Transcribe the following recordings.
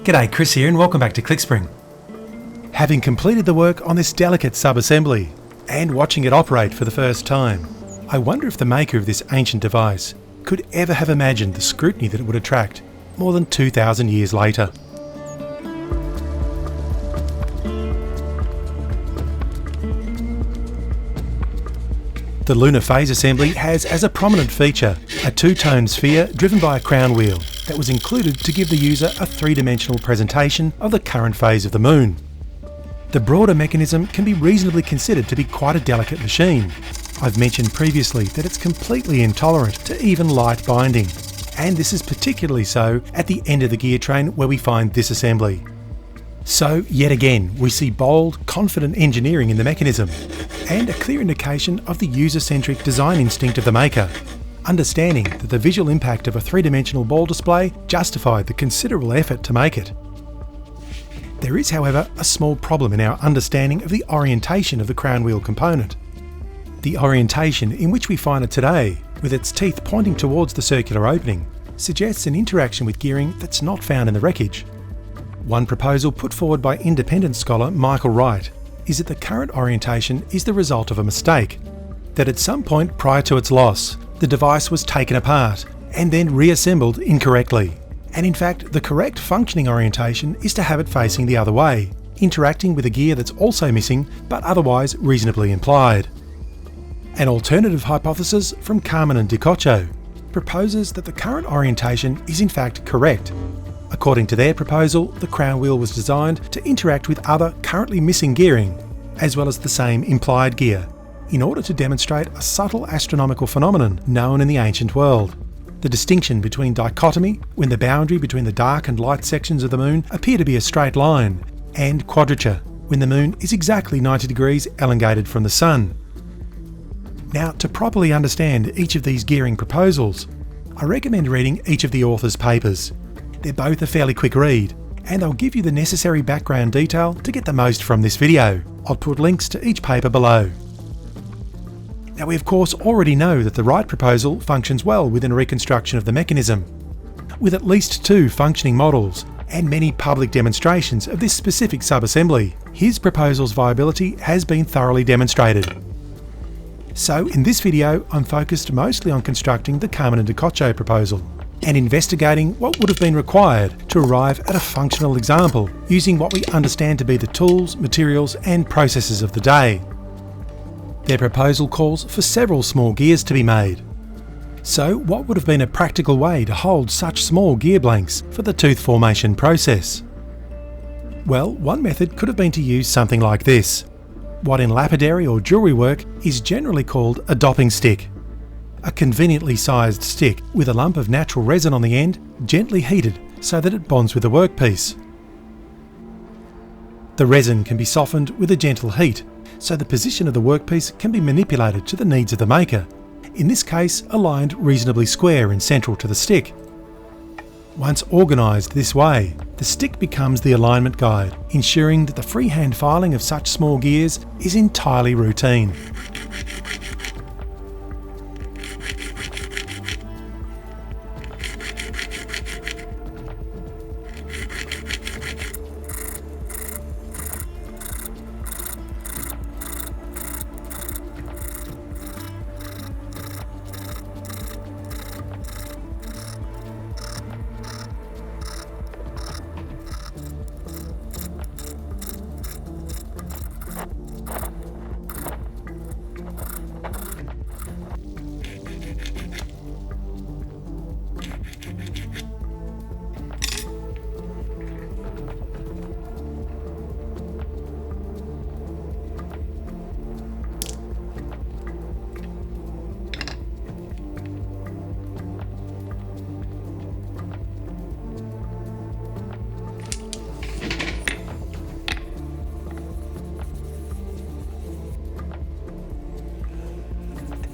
G'day, Chris here and welcome back to ClickSpring. Having completed the work on this delicate sub-assembly and watching it operate for the first time, I wonder if the maker of this ancient device could ever have imagined the scrutiny that it would attract more than 2,000 years later. The Lunar Phase assembly has as a prominent feature a two-tone sphere driven by a crown wheel that was included to give the user a three-dimensional presentation of the current phase of the Moon. The broader mechanism can be reasonably considered to be quite a delicate machine. I've mentioned previously that it's completely intolerant to even light binding, and this is particularly so at the end of the gear train where we find this assembly. So, yet again, we see bold, confident engineering in the mechanism, and a clear indication of the user-centric design instinct of the maker, understanding that the visual impact of a three-dimensional ball display justified the considerable effort to make it. There is, however, a small problem in our understanding of the orientation of the crown wheel component. The orientation in which we find it today, with its teeth pointing towards the circular opening, suggests an interaction with gearing that's not found in the wreckage. One proposal put forward by independent scholar Michael Wright is that the current orientation is the result of a mistake, that at some point prior to its loss, the device was taken apart and then reassembled incorrectly. And in fact, the correct functioning orientation is to have it facing the other way, interacting with a gear that's also missing but otherwise reasonably implied. An alternative hypothesis from Carmen and Di proposes that the current orientation is in fact correct. According to their proposal, the crown wheel was designed to interact with other currently missing gearing, as well as the same implied gear, in order to demonstrate a subtle astronomical phenomenon known in the ancient world: the distinction between dichotomy, when the boundary between the dark and light sections of the Moon appear to be a straight line, and quadrature, when the Moon is exactly 90 degrees elongated from the Sun. Now, to properly understand each of these gearing proposals, I recommend reading each of the authors' papers. They're both a fairly quick read, and they'll give you the necessary background detail to get the most from this video. I'll put links to each paper below. Now, we of course already know that the Wright proposal functions well within a reconstruction of the mechanism, with at least 2 functioning models and many public demonstrations of this specific sub-assembly. His proposal's viability has been thoroughly demonstrated. So in this video, I'm focused mostly on constructing the Carmen and Di proposal, and investigating what would have been required to arrive at a functional example using what we understand to be the tools, materials and processes of the day. Their proposal calls for several small gears to be made. So what would have been a practical way to hold such small gear blanks for the tooth formation process? Well, one method could have been to use something like this, what in lapidary or jewellery work is generally called a dopping stick. A conveniently sized stick with a lump of natural resin on the end, gently heated so that it bonds with the workpiece. The resin can be softened with a gentle heat, so the position of the workpiece can be manipulated to the needs of the maker, in this case aligned reasonably square and central to the stick. Once organised this way, the stick becomes the alignment guide, ensuring that the freehand filing of such small gears is entirely routine.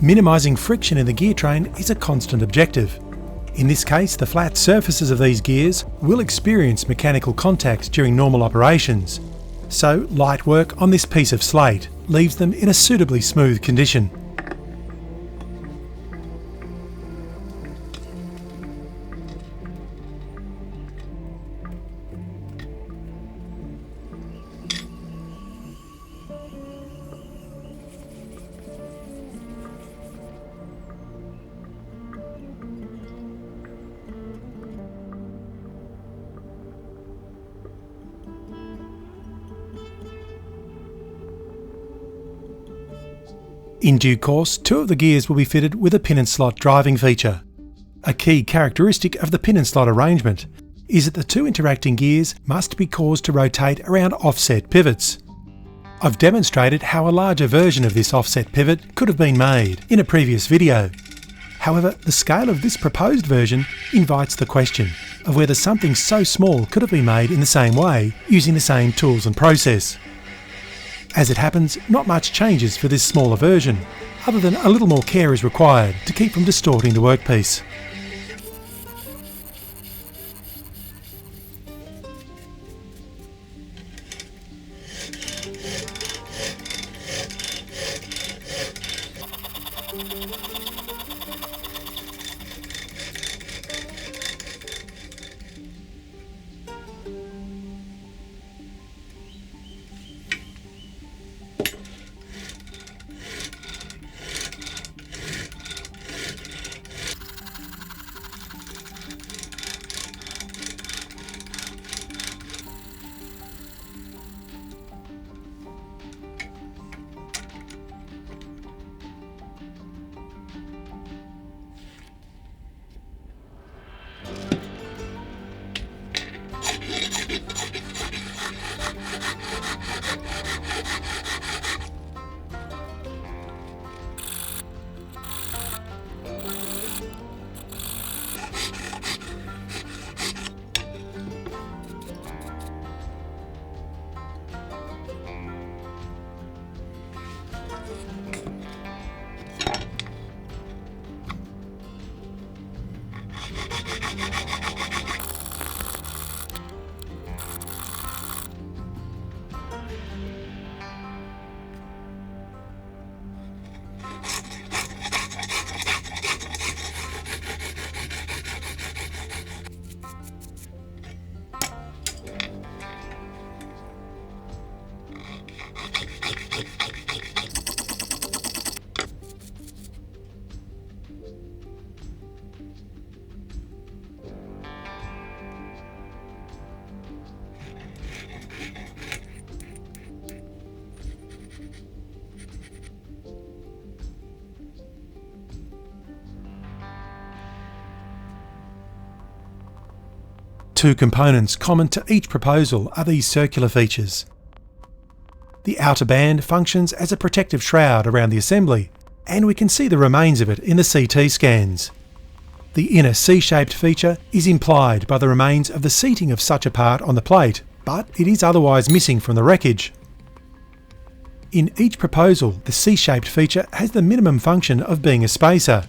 Minimising friction in the gear train is a constant objective. In this case, the flat surfaces of these gears will experience mechanical contact during normal operations, so light work on this piece of slate leaves them in a suitably smooth condition. In due course, 2 of the gears will be fitted with a pin and slot driving feature. A key characteristic of the pin and slot arrangement is that the 2 interacting gears must be caused to rotate around offset pivots. I've demonstrated how a larger version of this offset pivot could have been made in a previous video. However, the scale of this proposed version invites the question of whether something so small could have been made in the same way using the same tools and process. As it happens, not much changes for this smaller version, other than a little more care is required to keep from distorting the workpiece. Two components common to each proposal are these circular features. The outer band functions as a protective shroud around the assembly, and we can see the remains of it in the CT scans. The inner C-shaped feature is implied by the remains of the seating of such a part on the plate, but it is otherwise missing from the wreckage. In each proposal, the C-shaped feature has the minimum function of being a spacer,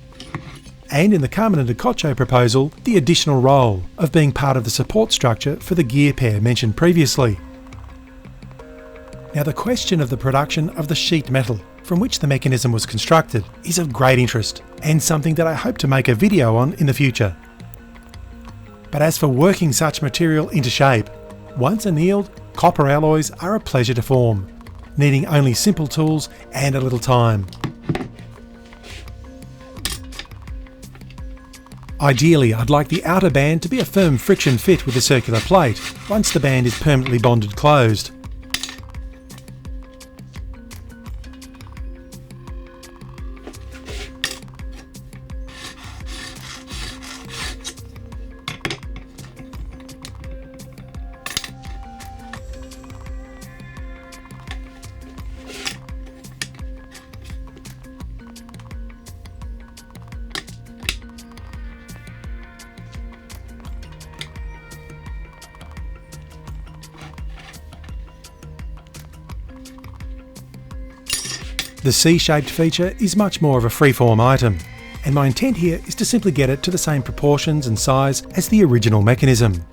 and in the Carmen and Okocho proposal, the additional role of being part of the support structure for the gear pair mentioned previously. Now, the question of the production of the sheet metal from which the mechanism was constructed is of great interest, and something that I hope to make a video on in the future. But as for working such material into shape, once annealed, copper alloys are a pleasure to form, needing only simple tools and a little time. Ideally, I'd like the outer band to be a firm friction fit with the circular plate once the band is permanently bonded closed. The C-shaped feature is much more of a freeform item, and my intent here is to simply get it to the same proportions and size as the original mechanism.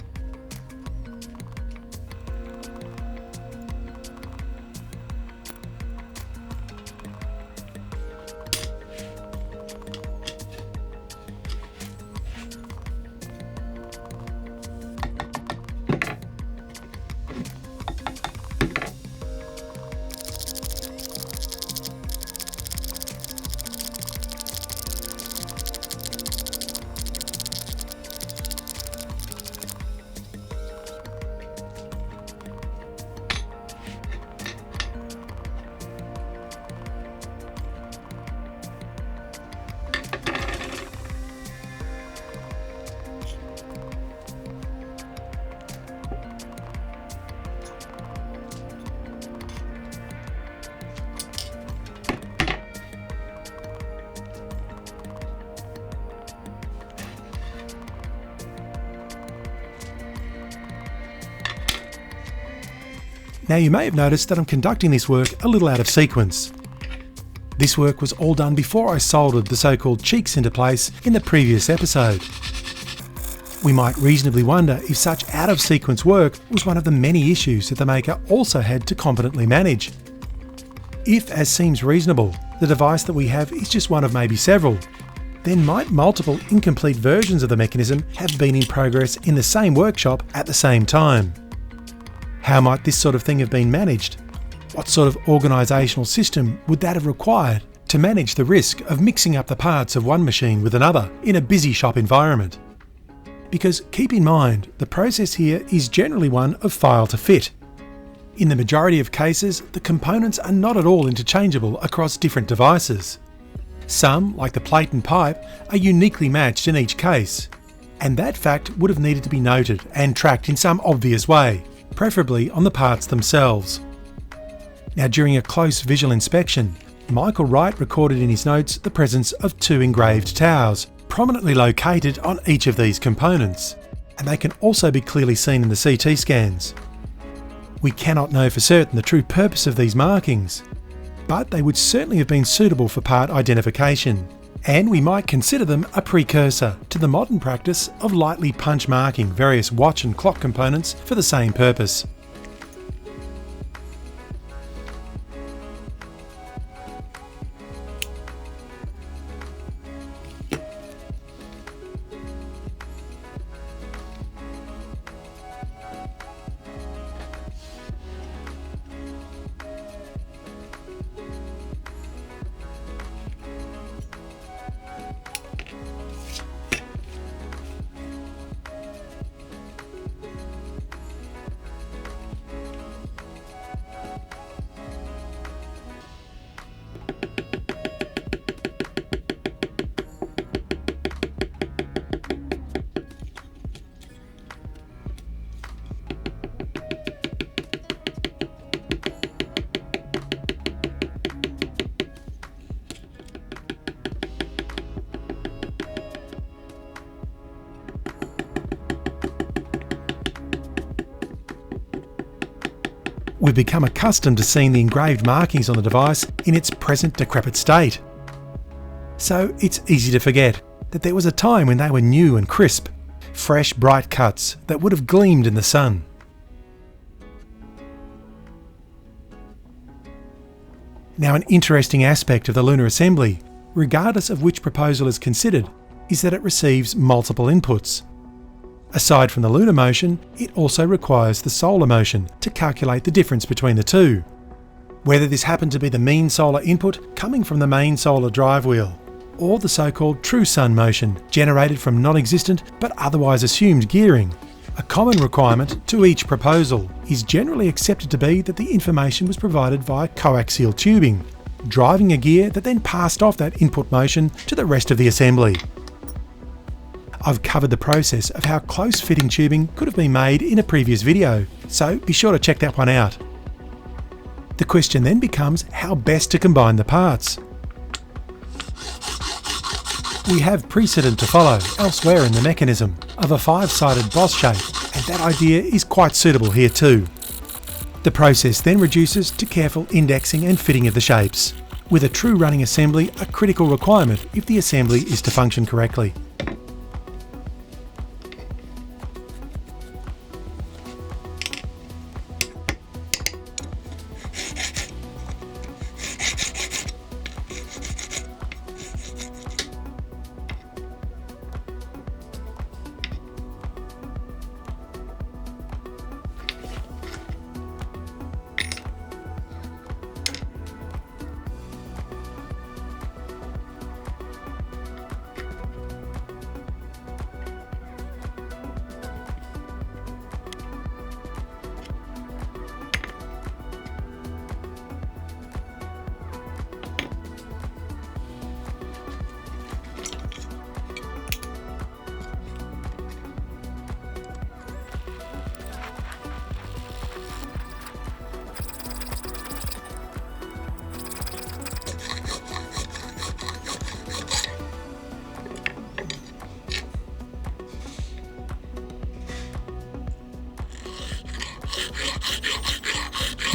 Now you may have noticed that I'm conducting this work a little out of sequence. This work was all done before I soldered the so-called cheeks into place in the previous episode. We might reasonably wonder if such out-of-sequence work was one of the many issues that the maker also had to competently manage. If, as seems reasonable, the device that we have is just one of maybe several, then might multiple incomplete versions of the mechanism have been in progress in the same workshop at the same time? How might this sort of thing have been managed? What sort of organisational system would that have required to manage the risk of mixing up the parts of one machine with another in a busy shop environment? Because keep in mind, the process here is generally one of file to fit. In the majority of cases, the components are not at all interchangeable across different devices. Some, like the plate and pipe, are uniquely matched in each case, and that fact would have needed to be noted and tracked in some obvious way, preferably on the parts themselves. Now, during a close visual inspection, Michael Wright recorded in his notes the presence of 2 engraved towers, prominently located on each of these components, and they can also be clearly seen in the CT scans. We cannot know for certain the true purpose of these markings, but they would certainly have been suitable for part identification, and we might consider them a precursor to the modern practice of lightly punch marking various watch and clock components for the same purpose. We've become accustomed to seeing the engraved markings on the device in its present decrepit state. So it's easy to forget that there was a time when they were new and crisp, fresh, bright cuts that would have gleamed in the sun. Now, an interesting aspect of the lunar assembly, regardless of which proposal is considered, is that it receives multiple inputs. Aside from the lunar motion, it also requires the solar motion to calculate the difference between the two. Whether this happened to be the mean solar input coming from the main solar drive wheel, or the so-called true sun motion generated from non-existent but otherwise assumed gearing, a common requirement to each proposal is generally accepted to be that the information was provided via coaxial tubing, driving a gear that then passed off that input motion to the rest of the assembly. I've covered the process of how close-fitting tubing could have been made in a previous video, so be sure to check that one out. The question then becomes how best to combine the parts. We have precedent to follow elsewhere in the mechanism of a 5-sided boss shape, and that idea is quite suitable here too. The process then reduces to careful indexing and fitting of the shapes, with a true running assembly a critical requirement if the assembly is to function correctly.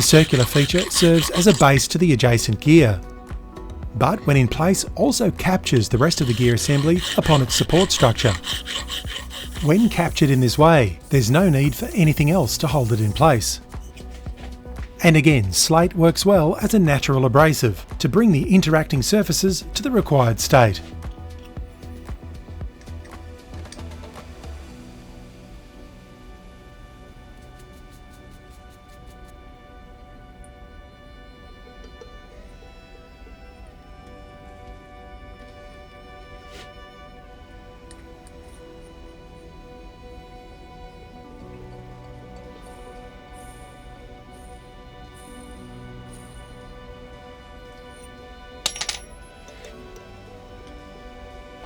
circular feature serves as a base to the adjacent gear, but when in place also captures the rest of the gear assembly upon its support structure. When captured in this way, there's no need for anything else to hold it in place. And again, slate works well as a natural abrasive to bring the interacting surfaces to the required state.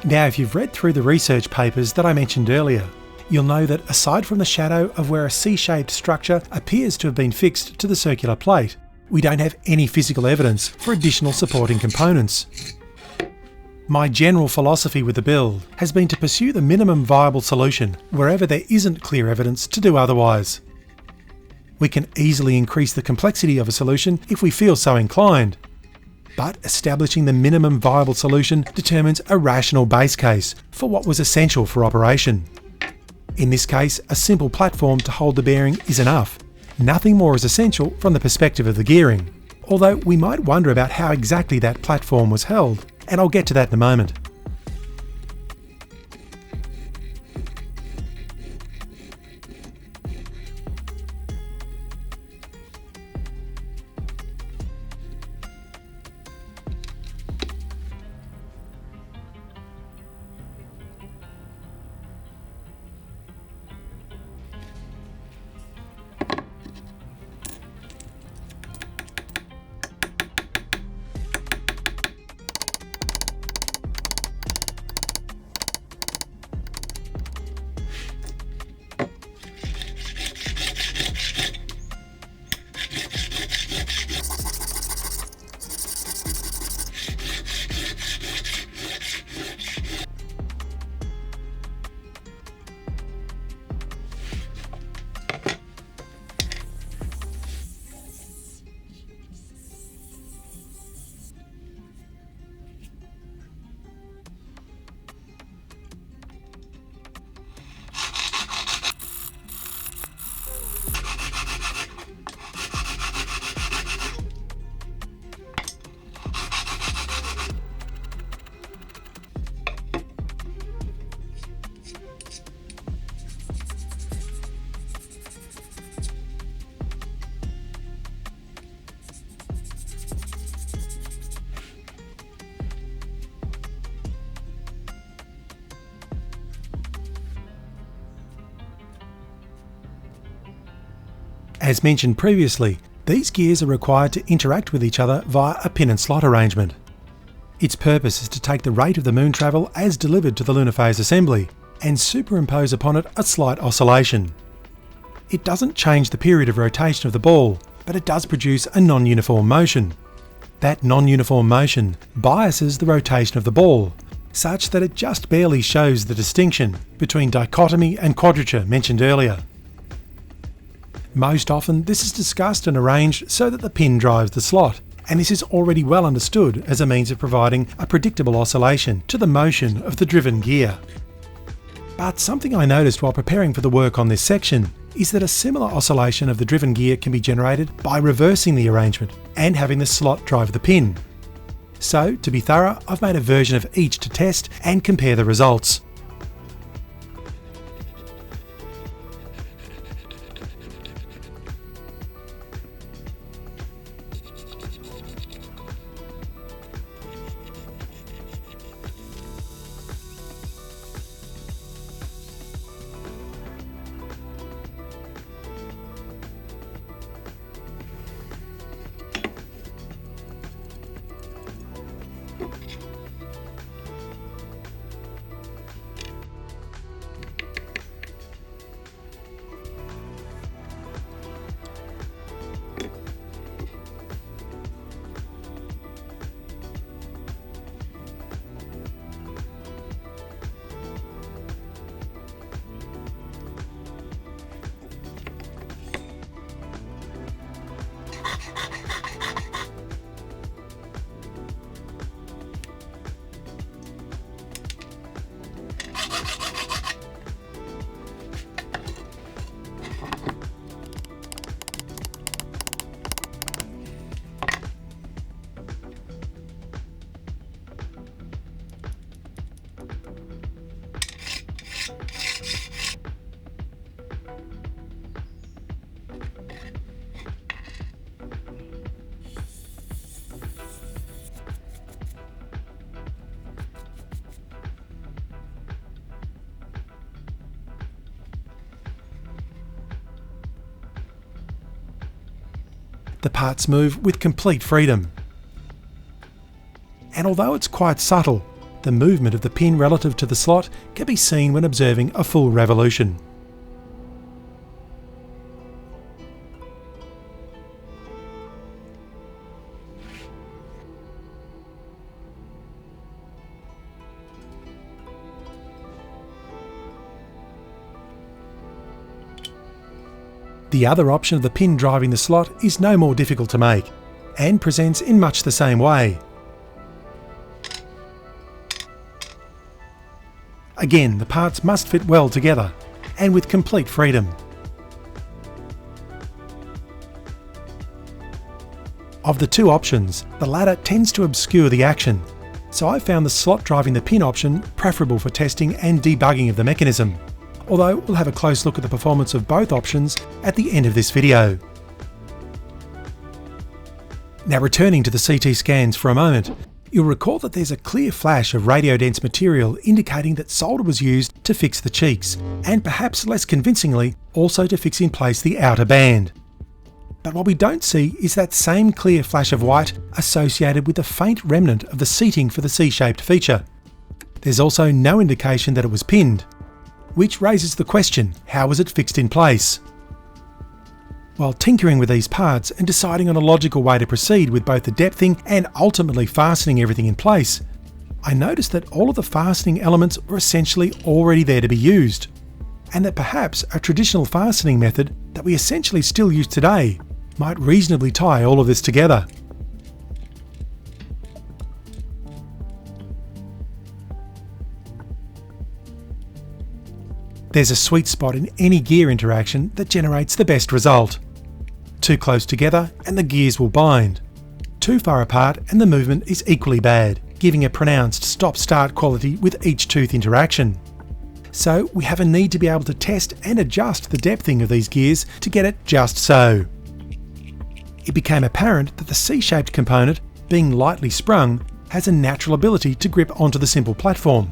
Now, if you've read through the research papers that I mentioned earlier, you'll know that aside from the shadow of where a C-shaped structure appears to have been fixed to the circular plate, we don't have any physical evidence for additional supporting components. My general philosophy with the build has been to pursue the minimum viable solution wherever there isn't clear evidence to do otherwise. We can easily increase the complexity of a solution if we feel so inclined, but establishing the minimum viable solution determines a rational base case for what was essential for operation. In this case, a simple platform to hold the bearing is enough. Nothing more is essential from the perspective of the gearing, although we might wonder about how exactly that platform was held, and I'll get to that in a moment. As mentioned previously, these gears are required to interact with each other via a pin and slot arrangement. Its purpose is to take the rate of the moon travel as delivered to the lunar phase assembly and superimpose upon it a slight oscillation. It doesn't change the period of rotation of the ball, but it does produce a non-uniform motion. That non-uniform motion biases the rotation of the ball, such that it just barely shows the distinction between dichotomy and quadrature mentioned earlier. Most often this is discussed and arranged so that the pin drives the slot, and this is already well understood as a means of providing a predictable oscillation to the motion of the driven gear. But something I noticed while preparing for the work on this section is that a similar oscillation of the driven gear can be generated by reversing the arrangement and having the slot drive the pin. So, to be thorough, I've made a version of each to test and compare the results. the parts move with complete freedom. And although it's quite subtle, the movement of the pin relative to the slot can be seen when observing a full revolution. The other option of the pin driving the slot is no more difficult to make, and presents in much the same way. Again, the parts must fit well together, and with complete freedom. Of the two options, the latter tends to obscure the action, so I found the slot driving the pin option preferable for testing and debugging of the mechanism, although we'll have a close look at the performance of both options at the end of this video. Now returning to the CT scans for a moment, you'll recall that there's a clear flash of radiodense material indicating that solder was used to fix the cheeks, and perhaps less convincingly, also to fix in place the outer band. But what we don't see is that same clear flash of white associated with a faint remnant of the seating for the C-shaped feature. There's also no indication that it was pinned, which raises the question, how was it fixed in place? While tinkering with these parts and deciding on a logical way to proceed with both the depthing and ultimately fastening everything in place, I noticed that all of the fastening elements were essentially already there to be used, and that perhaps a traditional fastening method that we essentially still use today might reasonably tie all of this together. There's a sweet spot in any gear interaction that generates the best result. Too close together and the gears will bind. Too far apart and the movement is equally bad, giving a pronounced stop-start quality with each tooth interaction. So we have a need to be able to test and adjust the depthing of these gears to get it just so. It became apparent that the C-shaped component, being lightly sprung, has a natural ability to grip onto the simple platform,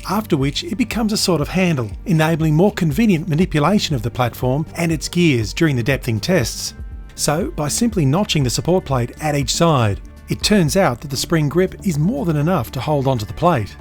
after which it becomes a sort of handle, enabling more convenient manipulation of the platform and its gears during the depthing tests. So, by simply notching the support plate at each side, it turns out that the spring grip is more than enough to hold onto the plate.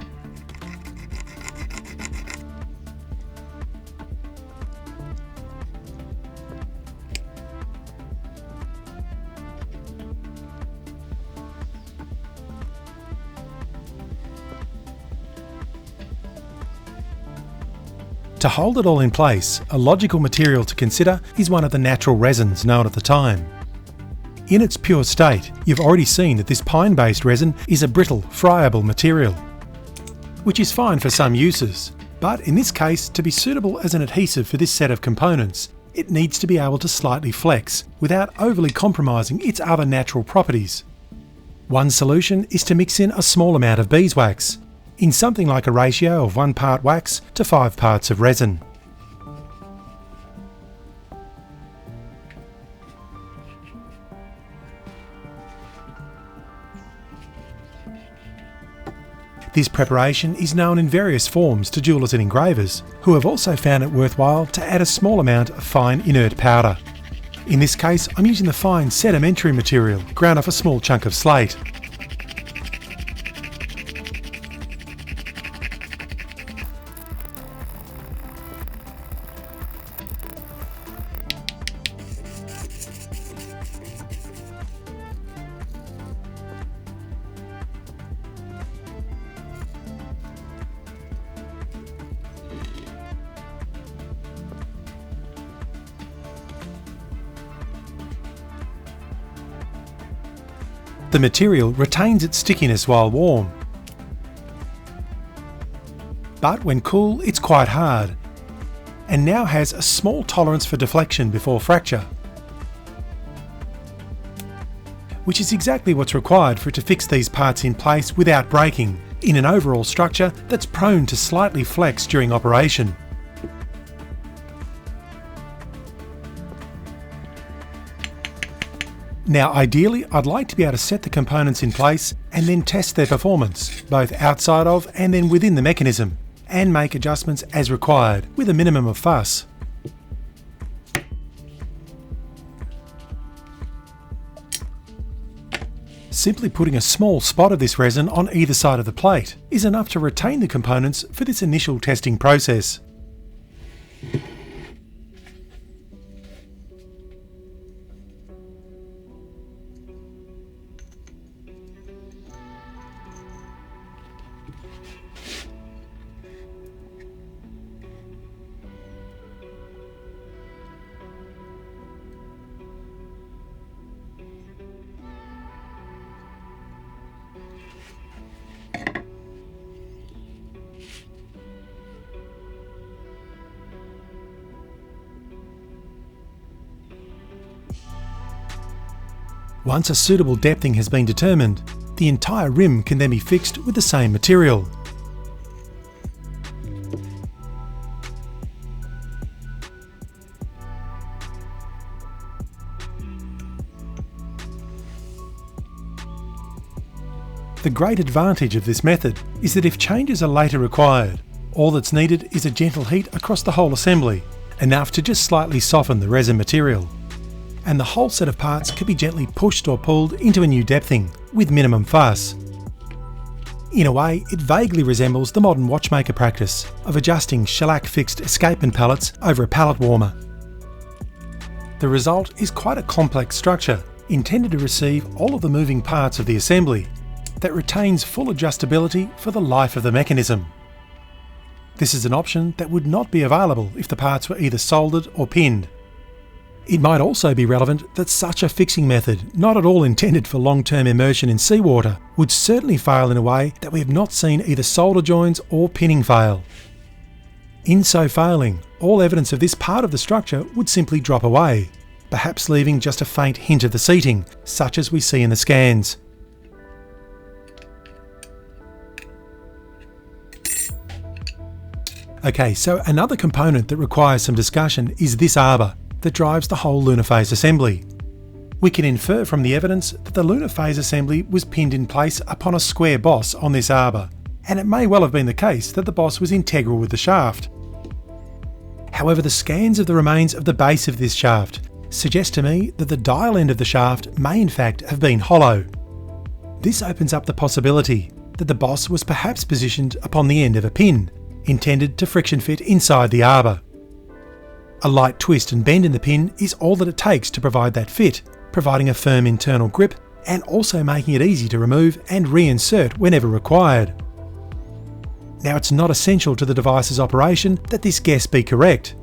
To hold it all in place, a logical material to consider is one of the natural resins known at the time. In its pure state, you've already seen that this pine-based resin is a brittle, friable material, which is fine for some uses, but in this case, to be suitable as an adhesive for this set of components, it needs to be able to slightly flex without overly compromising its other natural properties. One solution is to mix in a small amount of beeswax, in something like a ratio of 1 part wax to 5 parts of resin. This preparation is known in various forms to jewellers and engravers, who have also found it worthwhile to add a small amount of fine inert powder. In this case, I'm using the fine sedimentary material ground off a small chunk of slate. The material retains its stickiness while warm, but when cool it's quite hard, and now has a small tolerance for deflection before fracture, which is exactly what's required for it to fix these parts in place without breaking, in an overall structure that's prone to slightly flex during operation. Now ideally, I'd like to be able to set the components in place and then test their performance, both outside of and then within the mechanism, and make adjustments as required, with a minimum of fuss. simply putting a small spot of this resin on either side of the plate is enough to retain the components for this initial testing process. Once a suitable depthing has been determined, the entire rim can then be fixed with the same material. The great advantage of this method is that if changes are later required, all that's needed is a gentle heat across the whole assembly, enough to just slightly soften the resin material. And the whole set of parts can be gently pushed or pulled into a new depthing, with minimum fuss. In a way, it vaguely resembles the modern watchmaker practice of adjusting shellac-fixed escapement pallets over a pallet warmer. The result is quite a complex structure, intended to receive all of the moving parts of the assembly, that retains full adjustability for the life of the mechanism. This is an option that would not be available if the parts were either soldered or pinned. It might also be relevant that such a fixing method, not at all intended for long-term immersion in seawater, would certainly fail in a way that we have not seen either solder joins or pinning fail. In so failing, all evidence of this part of the structure would simply drop away, perhaps leaving just a faint hint of the seating, such as we see in the scans. Okay, so another component that requires some discussion is this arbor that drives the whole lunar phase assembly. We can infer from the evidence that the lunar phase assembly was pinned in place upon a square boss on this arbor, and it may well have been the case that the boss was integral with the shaft. However, the scans of the remains of the base of this shaft suggest to me that the dial end of the shaft may in fact have been hollow. This opens up the possibility that the boss was perhaps positioned upon the end of a pin, intended to friction fit inside the arbor. A light twist and bend in the pin is all that it takes to provide that fit, providing a firm internal grip and also making it easy to remove and reinsert whenever required. Now, it's not essential to the device's operation that this guess be correct,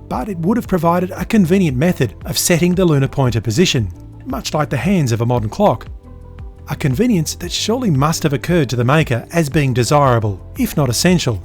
but it would have provided a convenient method of setting the lunar pointer position, much like the hands of a modern clock. A convenience that surely must have occurred to the maker as being desirable, if not essential.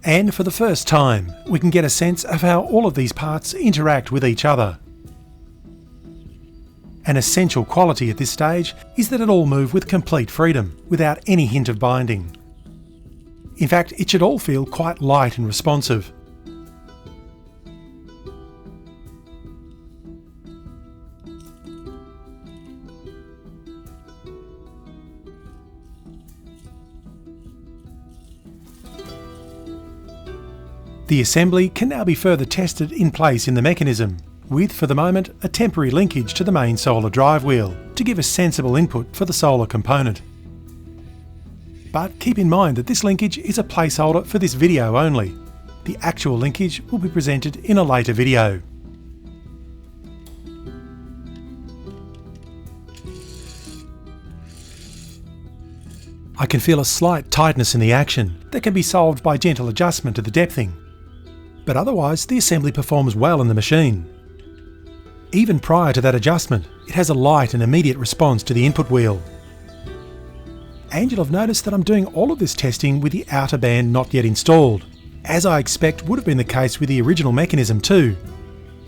And for the first time, we can get a sense of how all of these parts interact with each other. An essential quality at this stage is that it all move with complete freedom, without any hint of binding. In fact, it should all feel quite light and responsive. The assembly can now be further tested in place in the mechanism, with, for the moment, a temporary linkage to the main solar drive wheel to give a sensible input for the solar component. But keep in mind that this linkage is a placeholder for this video only. The actual linkage will be presented in a later video. I can feel a slight tightness in the action that can be solved by gentle adjustment to the depthing. But otherwise, the assembly performs well in the machine. Even prior to that adjustment, it has a light and immediate response to the input wheel. And you'll have noticed that I'm doing all of this testing with the outer band not yet installed, as I expect would have been the case with the original mechanism too.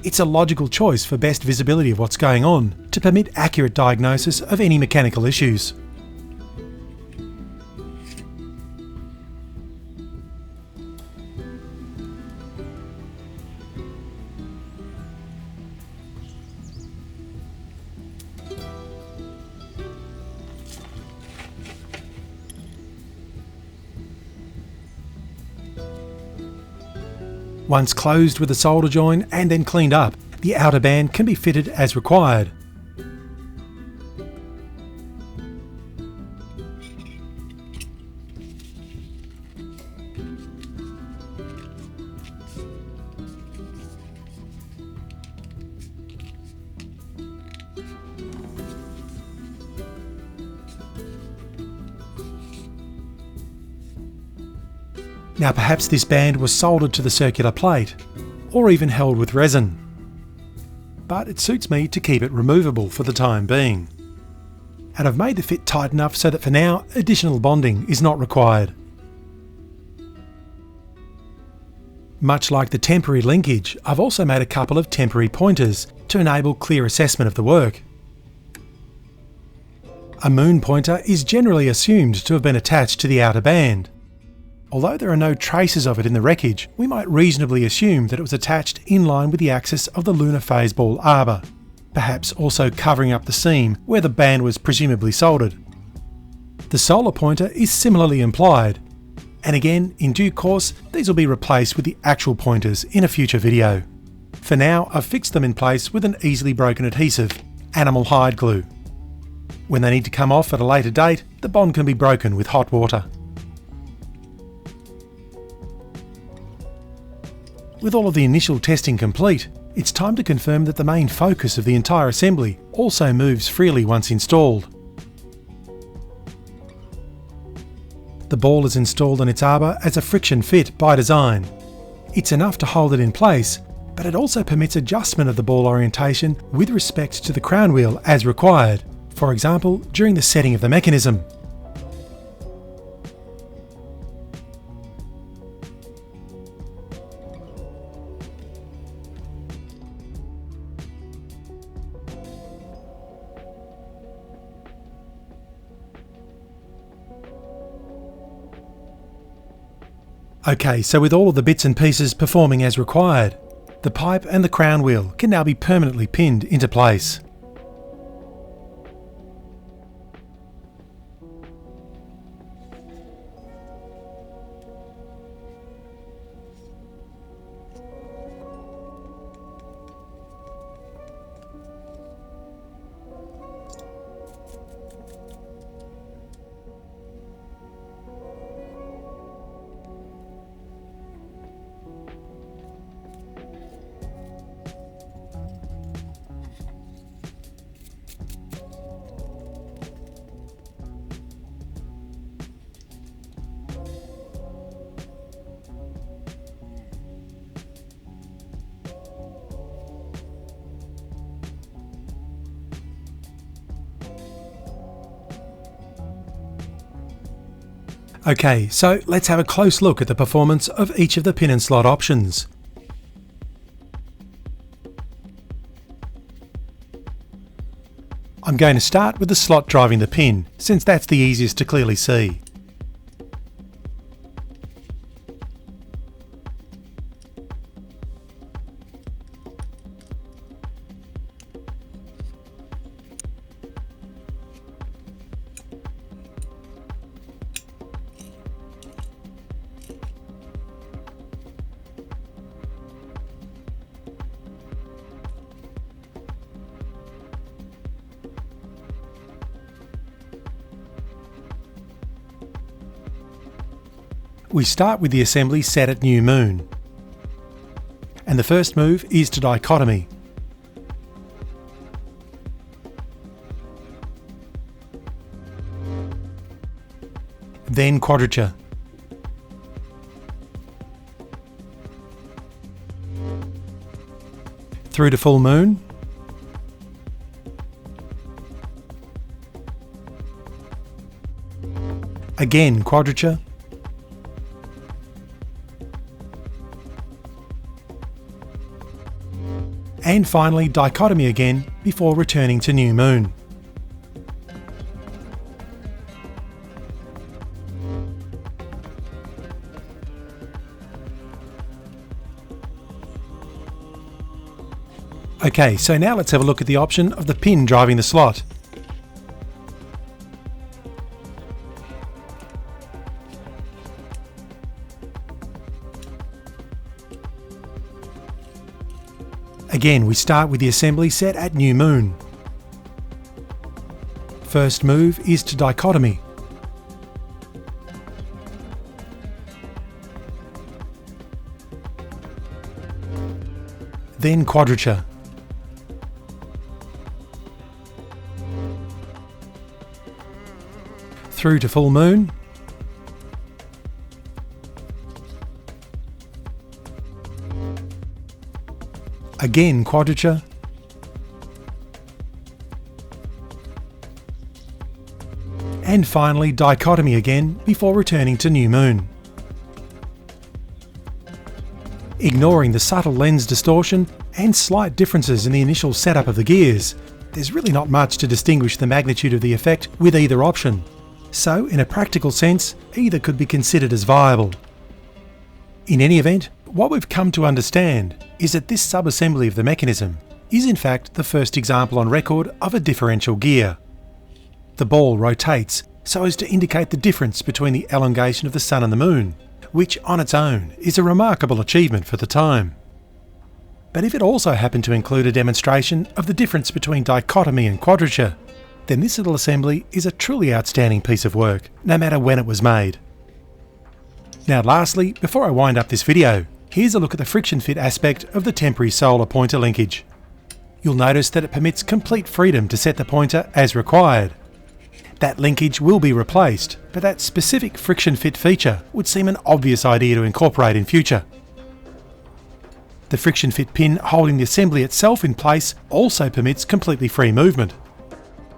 It's a logical choice for best visibility of what's going on, to permit accurate diagnosis of any mechanical issues. Once closed with a solder join and then cleaned up, the outer band can be fitted as required. Now perhaps this band was soldered to the circular plate, or even held with resin. But it suits me to keep it removable for the time being. And I've made the fit tight enough so that for now, additional bonding is not required. Much like the temporary linkage, I've also made a couple of temporary pointers to enable clear assessment of the work. A moon pointer is generally assumed to have been attached to the outer band. Although there are no traces of it in the wreckage, we might reasonably assume that it was attached in line with the axis of the lunar phase ball arbor, perhaps also covering up the seam where the band was presumably soldered. The solar pointer is similarly implied, and again, in due course, these will be replaced with the actual pointers in a future video. For now, I've fixed them in place with an easily broken adhesive, animal hide glue. When they need to come off at a later date, the bond can be broken with hot water. With all of the initial testing complete, it's time to confirm that the main focus of the entire assembly also moves freely once installed. The ball is installed on its arbor as a friction fit by design. It's enough to hold it in place, but it also permits adjustment of the ball orientation with respect to the crown wheel as required, for example during the setting of the mechanism. Okay, so with all of the bits and pieces performing as required, the pipe and the crown wheel can now be permanently pinned into place. Okay, so let's have a close look at the performance of each of the pin and slot options. I'm going to start with the slot driving the pin, since that's the easiest to clearly see. We start with the assembly set at new moon. And the first move is to dichotomy. Then quadrature. Through to full moon. Again quadrature. and finally dichotomy again before returning to new moon. Okay, so now let's have a look at the option of the pin driving the slot. Again, we start with the assembly set at new moon. First move is to dichotomy. Then quadrature. Through to full moon. Again quadrature. And finally dichotomy again before returning to new moon. Ignoring the subtle lens distortion and slight differences in the initial setup of the gears, there's really not much to distinguish the magnitude of the effect with either option. So, in a practical sense, either could be considered as viable. In any event, what we've come to understand is that this sub-assembly of the mechanism is in fact the first example on record of a differential gear. The ball rotates so as to indicate the difference between the elongation of the Sun and the Moon, which on its own is a remarkable achievement for the time. But if it also happened to include a demonstration of the difference between dichotomy and quadrature, then this little assembly is a truly outstanding piece of work, no matter when it was made. Now lastly, before I wind up this video, here's a look at the friction fit aspect of the temporary solar pointer linkage. You'll notice that it permits complete freedom to set the pointer as required. That linkage will be replaced, but that specific friction fit feature would seem an obvious idea to incorporate in future. The friction fit pin holding the assembly itself in place also permits completely free movement,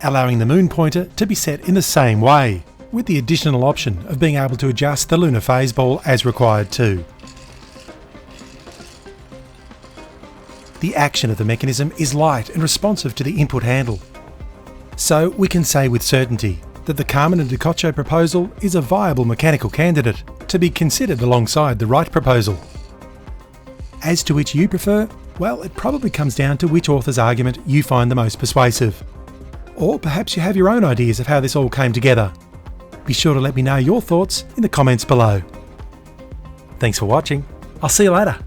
allowing the moon pointer to be set in the same way, with the additional option of being able to adjust the lunar phase ball as required too. The action of the mechanism is light and responsive to the input handle. So we can say with certainty that the Carmen and Decoccio proposal is a viable mechanical candidate to be considered alongside the Wright proposal. As to which you prefer, well, it probably comes down to which author's argument you find the most persuasive. Or perhaps you have your own ideas of how this all came together. Be sure to let me know your thoughts in the comments below. Thanks for watching. I'll see you later.